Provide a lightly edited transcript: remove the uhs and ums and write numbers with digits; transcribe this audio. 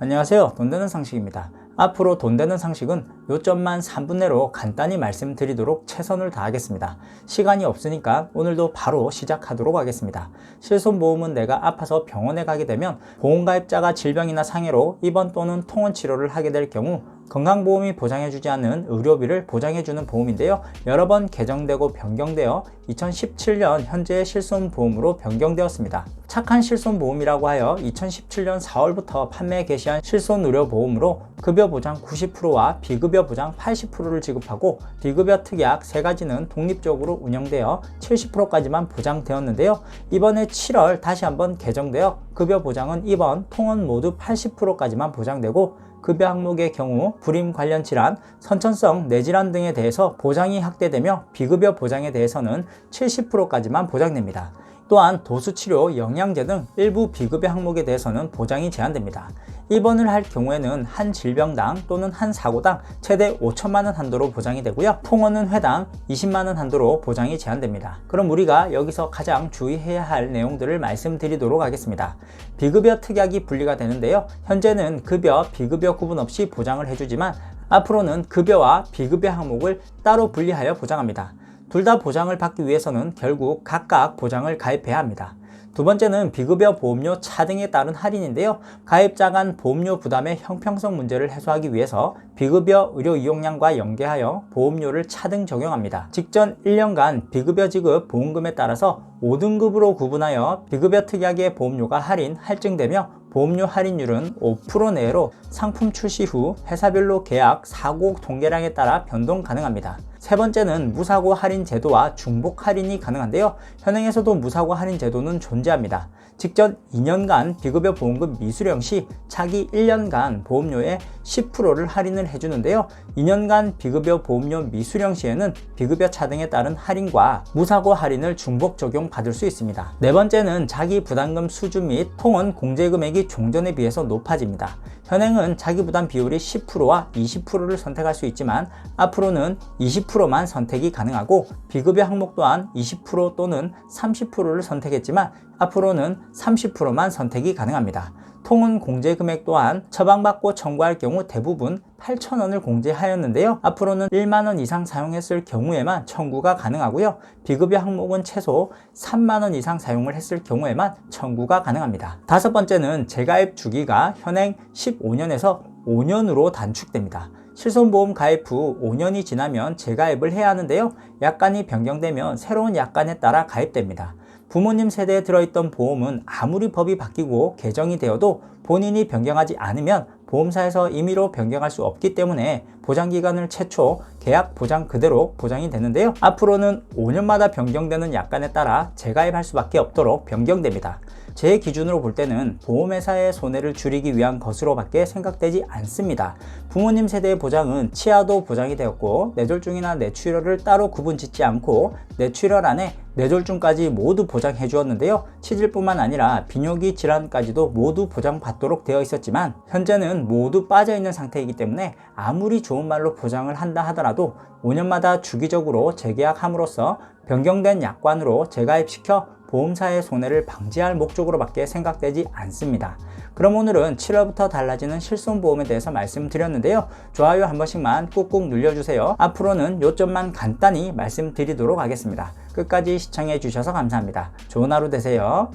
안녕하세요. 돈 되는 상식입니다. 앞으로 돈 되는 상식은 요점만 3분 내로 간단히 말씀드리도록 최선을 다하겠습니다. 시간이 없으니까 오늘도 바로 시작하도록 하겠습니다. 실손보험은 내가 아파서 병원에 가게 되면 보험가입자가 질병이나 상해로 입원 또는 통원 치료를 하게 될 경우 건강보험이 보장해주지 않는 의료비를 보장해주는 보험인데요. 여러 번 개정되고 변경되어 2017년 현재의 실손보험으로 변경되었습니다. 착한 실손보험이라고 하여 2017년 4월부터 판매 개시한 실손의료보험으로 급여 보장 90%와 비급여 보장 80%를 지급하고 비급여 특약 3가지는 독립적으로 운영되어 70%까지만 보장되었는데요. 이번에 7월 다시 한번 개정되어 급여 보장은 입원, 통원 모두 80%까지만 보장되고 급여 항목의 경우 불임 관련 질환, 선천성 뇌질환 등에 대해서 보장이 확대되며 비급여 보장에 대해서는 70%까지만 보장됩니다. 또한 도수치료, 영양제 등 일부 비급여 항목에 대해서는 보장이 제한됩니다. 입원을 할 경우에는 한 질병당 또는 한 사고당 최대 5천만원 한도로 보장이 되고요. 통원은 회당 20만원 한도로 보장이 제한됩니다. 그럼 우리가 여기서 가장 주의해야 할 내용들을 말씀드리도록 하겠습니다. 비급여 특약이 분리가 되는데요. 현재는 급여, 비급여 구분 없이 보장을 해주지만 앞으로는 급여와 비급여 항목을 따로 분리하여 보장합니다. 둘 다 보장을 받기 위해서는 결국 각각 보장을 가입해야 합니다. 두 번째는 비급여 보험료 차등에 따른 할인인데요. 가입자 간 보험료 부담의 형평성 문제를 해소하기 위해서 비급여 의료 이용량과 연계하여 보험료를 차등 적용합니다. 직전 1년간 비급여 지급 보험금에 따라서 5등급으로 구분하여 비급여 특약의 보험료가 할인, 할증되며 보험료 할인율은 5% 내로 상품 출시 후 회사별로 계약, 사고 통계량에 따라 변동 가능합니다. 세 번째는 무사고 할인 제도와 중복 할인이 가능한데요. 현행에서도 무사고 할인 제도는 존재합니다. 직전 2년간 비급여 보험금 미수령 시 차기 1년간 보험료의 10%를 할인을 해주는데요. 2년간 비급여 보험료 미수령 시에는 비급여 차등에 따른 할인과 무사고 할인을 중복 적용 받을 수 있습니다. 네 번째는 자기 부담금 수준 및 통원 공제 금액이 종전에 비해서 높아집니다. 현행은 자기 부담 비율이 10%와 20%를 선택할 수 있지만 앞으로는 20%만 선택이 가능하고 비급여 항목 또한 20% 또는 30%를 선택했지만 앞으로는 30%만 선택이 가능합니다. 통원 공제 금액 또한 처방받고 청구할 경우 대부분 8,000원을 공제하였는데요. 앞으로는 1만원 이상 사용했을 경우에만 청구가 가능하고요. 비급여 항목은 최소 3만원 이상 사용을 했을 경우에만 청구가 가능합니다. 다섯 번째는 재가입 주기가 현행 15년에서 5년으로 단축됩니다. 실손보험 가입 후 5년이 지나면 재가입을 해야 하는데요. 약관이 변경되면 새로운 약관에 따라 가입됩니다. 부모님 세대에 들어있던 보험은 아무리 법이 바뀌고 개정이 되어도 본인이 변경하지 않으면 보험사에서 임의로 변경할 수 없기 때문에 보장기간을 최초 계약 보장 그대로 보장이 되는데요. 앞으로는 5년마다 변경되는 약관에 따라 재가입할 수밖에 없도록 변경됩니다. 제 기준으로 볼 때는 보험회사의 손해를 줄이기 위한 것으로 밖에 생각되지 않습니다. 부모님 세대의 보장은 치아도 보장이 되었고 뇌졸중이나 뇌출혈을 따로 구분 짓지 않고 뇌출혈 안에 뇌졸중까지 모두 보장해 주었는데요. 치질뿐만 아니라 비뇨기 질환까지도 모두 보장받도록 되어 있었지만 현재는 모두 빠져 있는 상태이기 때문에 아무리 좋은 말로 보장을 한다 하더라도 5년마다 주기적으로 재계약함으로써 변경된 약관으로 재가입시켜 보험사의 손해를 방지할 목적으로 밖에 생각되지 않습니다. 그럼 오늘은 7월부터 달라지는 실손보험에 대해서 말씀드렸는데요. 좋아요 한 번씩만 꾹꾹 눌러주세요. 앞으로는 요점만 간단히 말씀드리도록 하겠습니다. 끝까지 시청해 주셔서 감사합니다. 좋은 하루 되세요.